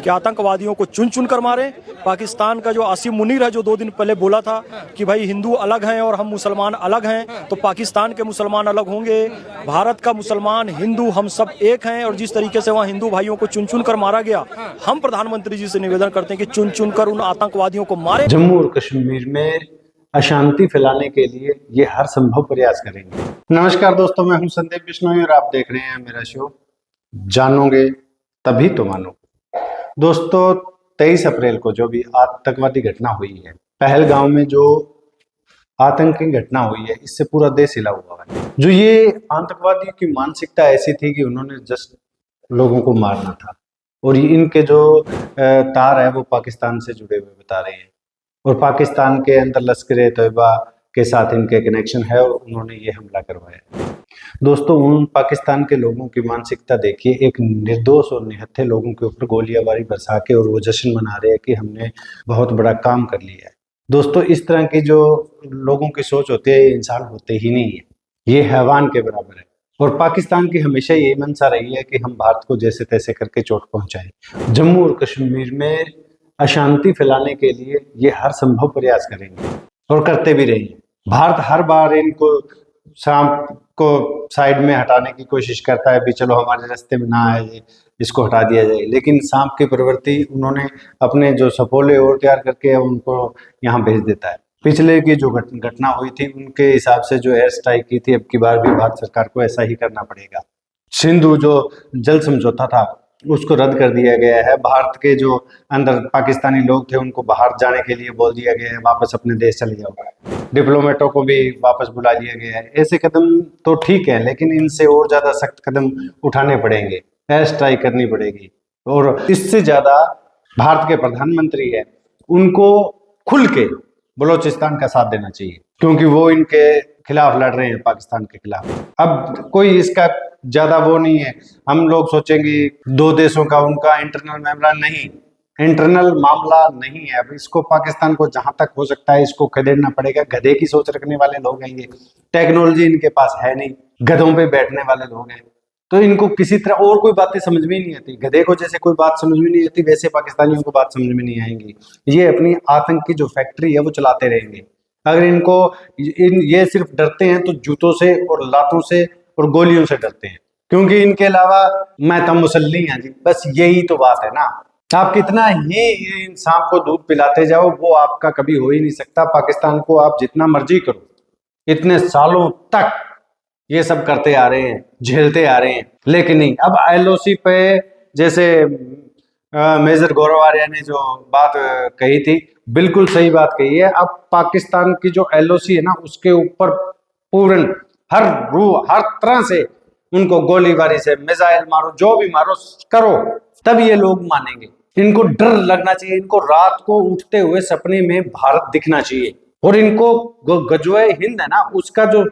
कि आतंकवादियों को चुन चुन कर मारें। पाकिस्तान का जो आसिम मुनीर है, जो 2 दिन पहले बोला था कि भाई हिंदू अलग हैं और हम मुसलमान अलग हैं, तो पाकिस्तान के मुसलमान अलग होंगे, भारत का मुसलमान हिंदू हम सब एक हैं। और जिस तरीके से वहाँ हिंदू भाइयों को चुन चुन कर मारा गया, हम प्रधानमंत्री जी से निवेदन करते हैं कि चुन चुन कर उन आतंकवादियों को मारें। जम्मू और कश्मीर में अशांति फैलाने के लिए ये हर संभव प्रयास करेंगे। नमस्कार दोस्तों, मैं हूं संदीप बिश्नोई और आप देख रहे हैं मेरा शो जानोगे तभी तो मानोगे। दोस्तों, 23 अप्रैल को जो भी आतंकवादी घटना हुई है, पहलगांव में जो आतंकी घटना हुई है, इससे पूरा देश हिला हुआ है। जो ये आतंकवादियों की मानसिकता ऐसी थी कि उन्होंने जस्ट लोगों को मारना था, और इनके जो तार है वो पाकिस्तान से जुड़े हुए बता रहे हैं, और पाकिस्तान के अंदर लश्कर तैयबा के साथ इनके कनेक्शन है और उन्होंने ये हमला करवाया। दोस्तों, उन पाकिस्तान के लोगों की मानसिकता देखिए, एक निर्दोष और निहत्थे लोगों के ऊपर गोलियाबारी बरसा के और वो जश्न मना रहे हैं कि हमने बहुत बड़ा काम कर लिया है। दोस्तों, इस तरह की जो लोगों की सोच होती है, ये इंसान होते ही नहीं है, ये हैवान के बराबर है। और पाकिस्तान की हमेशा यही मंशा रही है कि हम भारत को जैसे तैसे करके चोट पहुंचाएं। जम्मू और कश्मीर में अशांति फैलाने के लिए ये हर संभव प्रयास करेंगे और करते भी रहेंगे। भारत हर बार इनको सांप को साइड में हटाने की कोशिश करता है, भी चलो हमारे रास्ते में ना आए, इसको हटा दिया जाए, लेकिन सांप की प्रवृत्ति उन्होंने अपने जो सपोले और तैयार करके उनको यहाँ भेज देता है। पिछले की जो घटना हुई थी, उनके हिसाब से जो एयर स्ट्राइक की थी, अब की बार भी भारत सरकार को ऐसा ही करना पड़ेगा। सिंधु जो जल समझौता था उसको रद्द कर दिया गया है। भारत के जो अंदर पाकिस्तानी लोग थे उनको बाहर जाने के लिए बोल दिया गया है, वापस अपने देश चले जाओ। डिप्लोमेटों को भी वापस बुला लिया गया है। ऐसे कदम तो ठीक है, लेकिन इनसे और ज्यादा सख्त कदम उठाने पड़ेंगे, एयर स्ट्राइक करनी पड़ेगी। और इससे ज्यादा भारत के प्रधानमंत्री है, उनको खुल के बलोचिस्तान का साथ देना चाहिए, क्योंकि वो इनके खिलाफ लड़ रहे हैं, पाकिस्तान के खिलाफ। अब कोई इसका ज्यादा वो नहीं है, हम लोग सोचेंगे 2 देशों का उनका इंटरनल मामला नहीं, इंटरनल मामला नहीं है। अब इसको पाकिस्तान को जहां तक हो सकता है इसको खदेड़ना पड़ेगा। गधे की सोच रखने वाले लोग हैं ये, टेक्नोलॉजी इनके पास है नहीं, गधों पे बैठने वाले लोग हैं, तो इनको किसी तरह और कोई बातें समझ में नहीं आती। गधे को जैसे कोई बात समझ में नहीं आती, वैसे पाकिस्तानियों को बात समझ में नहीं आएंगी। ये अपनी आतंक की जो फैक्ट्री है वो चलाते रहेंगे। अगर इनको ये सिर्फ डरते हैं तो जूतों से और लातों से और गोलियों से डरते हैं, क्योंकि इनके अलावा मैं तो मुसल्ली हैं जी, बस यही तो बात है ना। आप कितना ही सांप को दूध पिलाते जाओ, वो आपका कभी हो ही नहीं सकता। पाकिस्तान को आप जितना मर्जी करो, इतने सालों तक ये सब करते आ रहे हैं, झेलते आ रहे हैं, लेकिन नहीं। अब LOC पे जैसे मेजर गौरव आर्या ने जो बात कही थी, बिल्कुल सही बात कही है। अब पाकिस्तान की जो LOC है ना, उसके ऊपर पूर्ण हर तरह से उनको गोलीबारी से मिसाइल मारो, जो भी मारो करो, तब ये लोग मानेंगे। इनको डर लगना चाहिए, इनको रात को उठते हुए सपने में भारत दिखना चाहिए, और इनको गजवे हिंद है ना, उसका जो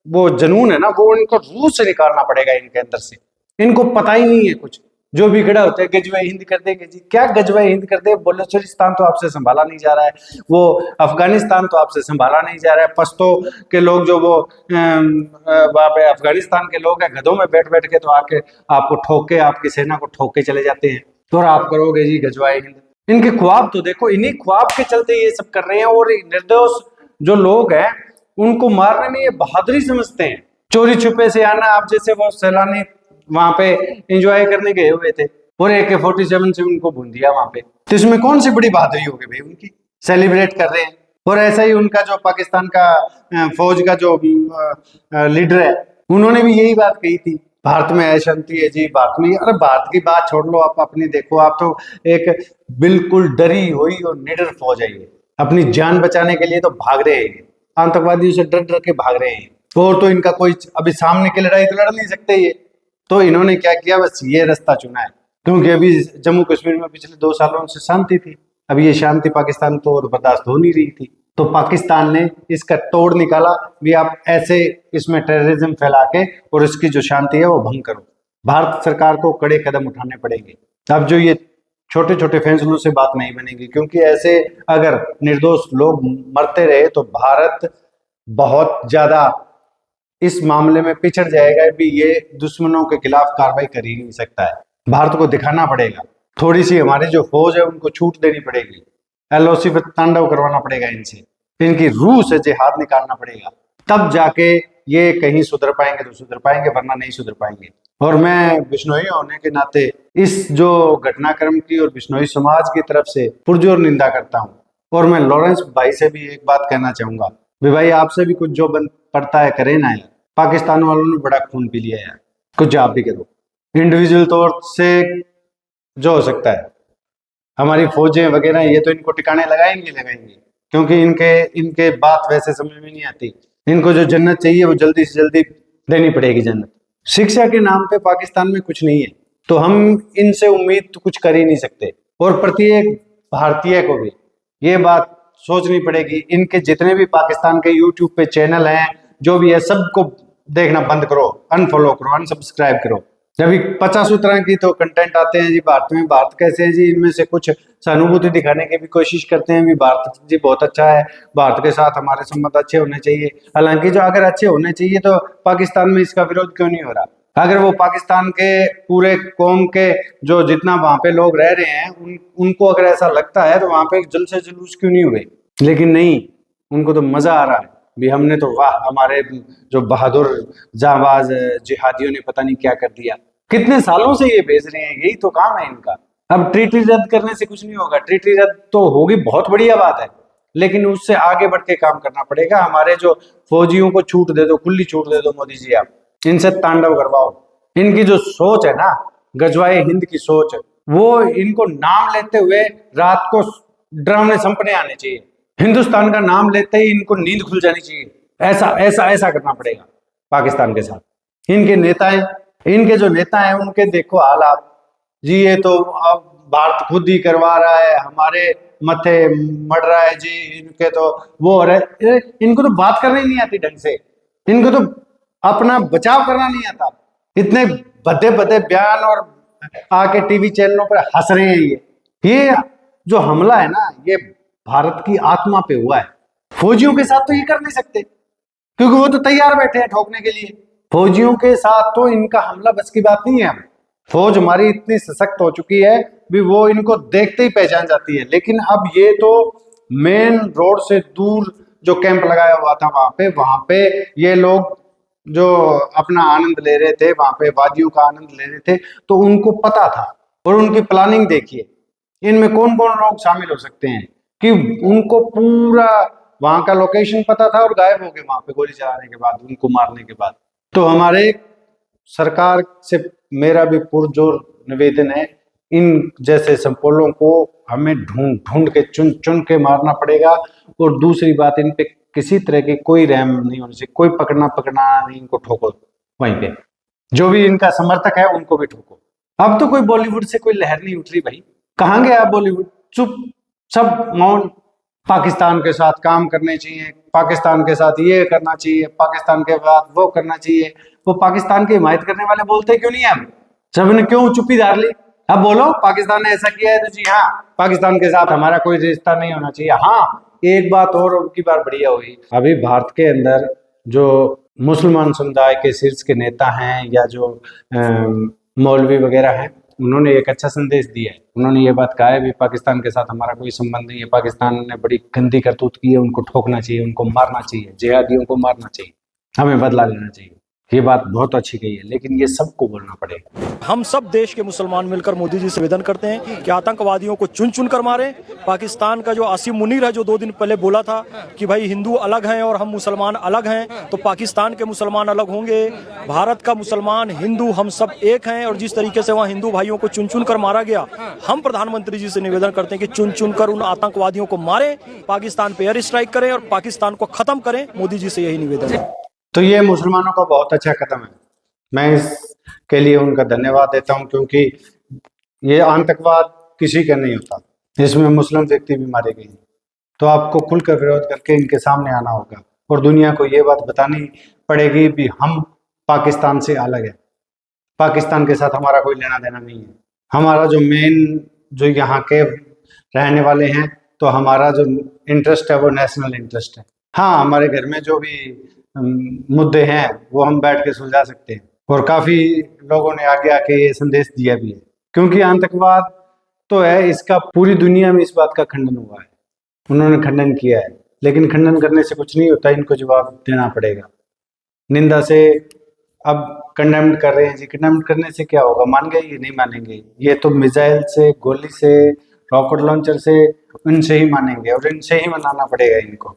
वो जनून है ना, वो इनको रूह से निकालना पड़ेगा इनके अंदर से। इनको पता ही नहीं है कुछ, जो भी खड़ा होता है गजवे हिंद कर देंगे जी। क्या गजवे हिंद कर दे? बलूचिस्तान तो आपसे संभाला नहीं जा रहा है, वो अफगानिस्तान तो आपसे संभाला नहीं जा रहा है। पश्तो के लोग जो वो वहां पे अफगानिस्तान के लोग हैं, गधों में बैठ बैठ के तो आके आपको ठोक के, आपकी सेना को ठोक के चले जाते हैं, तो आप करोगे जी गजवाए हिंद। इनके ख्वाब तो देखो, इन्हीं ख्वाब के चलते ये सब कर रहे हैं। और निर्दोष जो लोग हैं उनको मारने में ये बहादुरी समझते हैं। चोरी छुपे से आना, आप जैसे वो सैलानी वहां पे एंजॉय करने गए हुए थे और AK-47 से उनको भून दिया वहां पे, तो इसमें कौन सी बड़ी बहादुरी होगी भाई उनकी? सेलिब्रेट कर रहे हैं। और ऐसा ही उनका जो पाकिस्तान का फौज का जो लीडर है, उन्होंने भी यही बात कही थी, भारत में अशांति है जी, भारत में। अरे भारत की बात छोड़ लो, आप अपनी देखो। आप तो एक बिल्कुल डरी हुई और निडर फौज है ये, अपनी जान बचाने के लिए तो भाग रहे हैं, आतंकवादियों से डर डर के भाग रहे हैं। और तो इनका कोई अभी सामने की लड़ाई तो लड़ नहीं सकते ये, तो इन्होंने क्या किया, बस ये रास्ता चुना है। क्योंकि अभी जम्मू कश्मीर में पिछले 2 सालों से शांति थी, अभी ये शांति पाकिस्तान को और बर्दाश्त हो नहीं रही थी, तो पाकिस्तान ने इसका तोड़ निकाला भी आप ऐसे इसमें टेररिज्म फैला के और इसकी जो शांति है वो भंग करो। भारत सरकार को कड़े कदम उठाने पड़ेंगे। अब जो ये छोटे छोटे फैसलों से बात नहीं बनेगी, क्योंकि ऐसे अगर निर्दोष लोग मरते रहे तो भारत बहुत ज्यादा इस मामले में पिछड़ जाएगा। भी ये दुश्मनों के खिलाफ कार्रवाई कर ही नहीं सकता है। भारत को दिखाना पड़ेगा थोड़ी सी हमारी जो फौज है उनको छूट देनी पड़ेगी, एलओसी पर तांडव करवाना पड़ेगा इनसे, इनकी रूह से जिहाद निकालना पड़ेगा, तब जाके ये कहीं सुधर पाएंगे तो सुधर पाएंगे, वरना नहीं सुधर पाएंगे। और मैं बिश्नोई होने के नाते इस जो घटनाक्रम की और बिश्नोई समाज की तरफ से पुरजोर निंदा करता हूँ। और मैं लॉरेंस भाई से भी एक बात कहना चाहूंगा, भाई आपसे भी कुछ जो बन पड़ता है करे ना यार, पाकिस्तान वालों ने बड़ा खून पी लिया यार, कुछ आप भी करो इंडिविजुअल तौर से जो हो सकता है। हमारी फौजें वगैरह ये तो इनको ठिकाने लगाएंगे, क्योंकि इनके बात वैसे समझ में नहीं आती। इनको जो जन्नत चाहिए वो जल्दी से जल्दी देनी पड़ेगी जन्नत। शिक्षा के नाम पे पाकिस्तान में कुछ नहीं है, तो हम इनसे उम्मीद तो कुछ कर ही नहीं सकते। और प्रत्येक भारतीय को भी ये बात सोचनी पड़ेगी, इनके जितने भी पाकिस्तान के यूट्यूब पे चैनल हैं, जो भी है, सबको देखना बंद करो, अनफॉलो करो, अनसब्सक्राइब करो। जब 50 तरह की तो कंटेंट आते हैं जी भारत में, भारत कैसे है जी, इनमें से कुछ सहानुभूति दिखाने की भी कोशिश करते हैं भी, भारत जी बहुत अच्छा है, भारत के साथ हमारे संबंध अच्छे होने चाहिए। हालांकि जो अगर अच्छे होने चाहिए तो पाकिस्तान में इसका विरोध क्यों नहीं हो रहा? अगर वो पाकिस्तान के पूरे कौम के जो जितना वहां पे लोग रह रहे हैं उनको अगर ऐसा लगता है तो वहां पे जलसे जुलूस क्यों नहीं हुए? लेकिन नहीं, उनको तो मजा आ रहा है भी, हमने तो वाह, हमारे जो बहादुर जाबाज जिहादियों ने पता नहीं क्या कर दिया। कितने सालों से ये भेज रहे हैं, यही तो काम है इनका। अब ट्रीटी रद्द करने से कुछ नहीं होगा, ट्रीटी रद्द तो होगी, बहुत बढ़िया बात है, लेकिन उससे आगे बढ़ के काम करना पड़ेगा। हमारे जो फौजियों को छूट दे दो, खुली छूट दे दो मोदी जी, आप इनसे तांडव करवाओ। इनकी जो सोच है ना, गजवाए हिंद की सोच, वो इनको नाम लेते हुए रात को डरावने सपने आने चाहिए, हिंदुस्तान का नाम लेते ही इनको नींद खुल जानी चाहिए। ऐसा ऐसा ऐसा करना पड़ेगा पाकिस्तान के साथ। इनके जो नेता हैं उनके देखो हाल आप जी, ये तो अब भारत खुद ही करवा रहा है, हमारे मथे मर रहा है जी, इनके तो वो हो रहा है। इनको तो बात करनी नहीं आती ढंग से, इनको तो अपना बचाव करना नहीं आता। इतने भद्दे भद्दे बयान और आके टीवी चैनलों पर हंस रहे हैं। ये जो हमला है ना, ये भारत की आत्मा पे हुआ है। फौजियों के साथ तो ये कर नहीं सकते, क्योंकि वो तो तैयार बैठे हैं ठोकने के लिए। फौजियों के साथ तो इनका हमला बस की बात नहीं है। फौज हमारी इतनी सशक्त हो चुकी है भी, वो इनको देखते ही पहचान जाती है। लेकिन अब ये तो मेन रोड से दूर जो कैंप लगाया हुआ था वहां पे ये लोग जो अपना आनंद ले रहे थे, वहां पे वादियों का आनंद ले रहे थे, तो उनको पता था। और उनकी प्लानिंग देखिए, इनमें कौन कौन लोग शामिल हो सकते हैं, कि उनको पूरा वहां का लोकेशन पता था और गायब हो गए वहां पे गोली चलाने के बाद, उनको मारने के बाद। तो हमारे सरकार से मेरा भी पुरजोर निवेदन है, इन जैसे संपोलों को हमें ढूंढ ढूंढ के चुन चुन के मारना पड़ेगा। और दूसरी बात, इन पे किसी तरह की कोई रहम नहीं होनी चाहिए, कोई पकड़ना नहीं, इनको ठोको। वहीं पे जो भी इनका समर्थक है उनको भी ठोको। अब तो कोई बॉलीवुड से कोई लहर नहीं उठ रही भाई, कहाँ गया बॉलीवुड? चुप, सब मौन। पाकिस्तान के साथ काम करने चाहिए, पाकिस्तान के साथ ये करना चाहिए, पाकिस्तान के साथ वो करना चाहिए। वो पाकिस्तान की हिमायत करने वाले बोलते क्यों नहीं है? अब सबने क्यों चुप्पी धार ली? अब बोलो, पाकिस्तान ने ऐसा किया है तो जी हाँ, पाकिस्तान के साथ हमारा कोई रिश्ता नहीं होना चाहिए। हाँ, एक बात और की बार बढ़िया हुई, अभी भारत के अंदर जो मुसलमान समुदाय के शीर्ष के नेता हैं या जो मौलवी वगैरह हैं, उन्होंने एक अच्छा संदेश दिया है। उन्होंने ये बात कहा है भी, पाकिस्तान के साथ हमारा कोई संबंध नहीं है, पाकिस्तान ने बड़ी गंदी करतूत की है, उनको ठोकना चाहिए, उनको मारना चाहिए, जिहादियों को मारना चाहिए, हमें बदला लेना चाहिए। ये बात बहुत अच्छी कही है, लेकिन ये सबको बोलना पड़ेगा। हम सब देश के मुसलमान मिलकर मोदी जी से निवेदन करते हैं कि आतंकवादियों को चुन चुन कर मारे। पाकिस्तान का जो आसिम मुनीर है, जो 2 दिन पहले बोला था कि भाई हिंदू अलग हैं और हम मुसलमान अलग हैं, तो पाकिस्तान के मुसलमान अलग होंगे, भारत का मुसलमान हिंदू हम सब एक हैं। और जिस तरीके से वहाँ हिंदू भाइयों को चुन चुन कर मारा गया, हम प्रधानमंत्री जी से निवेदन करते हैं कि चुन चुन कर उन आतंकवादियों को मारे, पाकिस्तान पे एयर स्ट्राइक करें और पाकिस्तान को खत्म करें। मोदी जी से यही निवेदन है। तो ये मुसलमानों का बहुत अच्छा कदम है, मैं इसके लिए उनका धन्यवाद देता हूं, क्योंकि ये आतंकवाद किसी का नहीं होता, इसमें मुस्लिम व्यक्ति भी मारे गए। तो आपको खुलकर विरोध करके इनके सामने आना होगा और दुनिया को ये बात बतानी पड़ेगी भी हम पाकिस्तान से अलग है, पाकिस्तान के साथ हमारा कोई लेना देना नहीं है। हमारा जो मेन जो यहाँ के रहने वाले हैं, तो हमारा जो इंटरेस्ट है वो नेशनल इंटरेस्ट है। हाँ, हमारे घर में जो भी मुद्दे हैं वो हम बैठ के सुलझा सकते हैं, और काफी लोगों ने आगे आके ये संदेश दिया भी है, क्योंकि आतंकवाद तो है, इसका पूरी दुनिया में इस बात का खंडन हुआ है, उन्होंने खंडन किया है। लेकिन खंडन करने से कुछ नहीं होता, इनको जवाब देना पड़ेगा। निंदा से अब कंडेम्ड कर रहे हैं जी, कंडेम्ड करने से क्या होगा? मान गए? ये नहीं मानेंगे। ये तो मिसाइल से, गोली से, रॉकेट लॉन्चर से, इनसे ही मानेंगे और इनसे ही मनाना पड़ेगा इनको।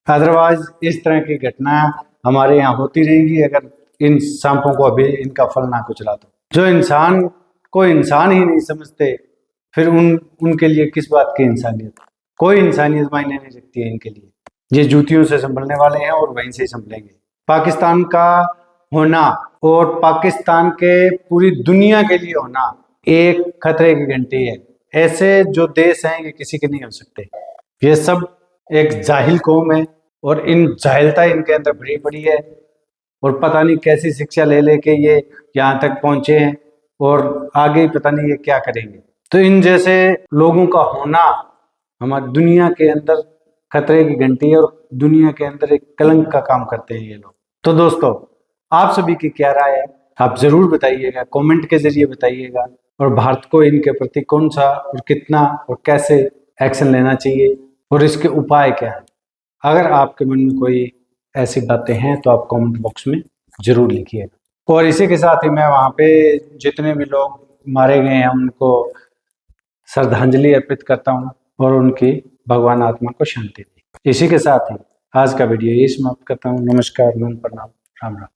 अदरवाइज इस तरह की घटना हमारे यहाँ होती रहेंगी अगर इन सांपों को अभी इनका फल ना कुचला तो। जो इंसान को इंसान ही नहीं समझते, फिर उनके लिए किस बात की इंसानियत? कोई इंसानियत मायने नहीं रखती है इनके लिए। ये जूतियों से संभलने वाले हैं और वहीं से संभलेंगे। पाकिस्तान का होना और पाकिस्तान के पूरी दुनिया के लिए होना एक खतरे की घंटी है। ऐसे जो देश हैं ये किसी के नहीं हो सकते। ये सब एक जाहिल कौम है और इन जाहिलता इनके अंदर भरी पड़ी है और पता नहीं कैसी शिक्षा ले लेके ये यहाँ तक पहुंचे हैं और आगे पता नहीं ये क्या करेंगे। तो इन जैसे लोगों का होना हमारी दुनिया के अंदर खतरे की घंटी है और दुनिया के अंदर एक कलंक का काम करते हैं ये लोग। तो दोस्तों, आप सभी की क्या राय है? आप जरूर बताइएगा, कमेंट के जरिए बताइएगा। और भारत को इनके प्रति कौन सा और कितना और कैसे एक्शन लेना चाहिए और इसके उपाय क्या है? अगर आपके मन में कोई ऐसी बातें हैं तो आप कमेंट बॉक्स में जरूर लिखिएगा। और इसी के साथ ही मैं वहाँ पे जितने भी लोग मारे गए हैं उनको श्रद्धांजलि अर्पित करता हूँ और उनकी भगवान आत्मा को शांति दी। इसी के साथ ही आज का वीडियो यही समाप्त करता हूँ। नमस्कार, प्रणाम, राम राम।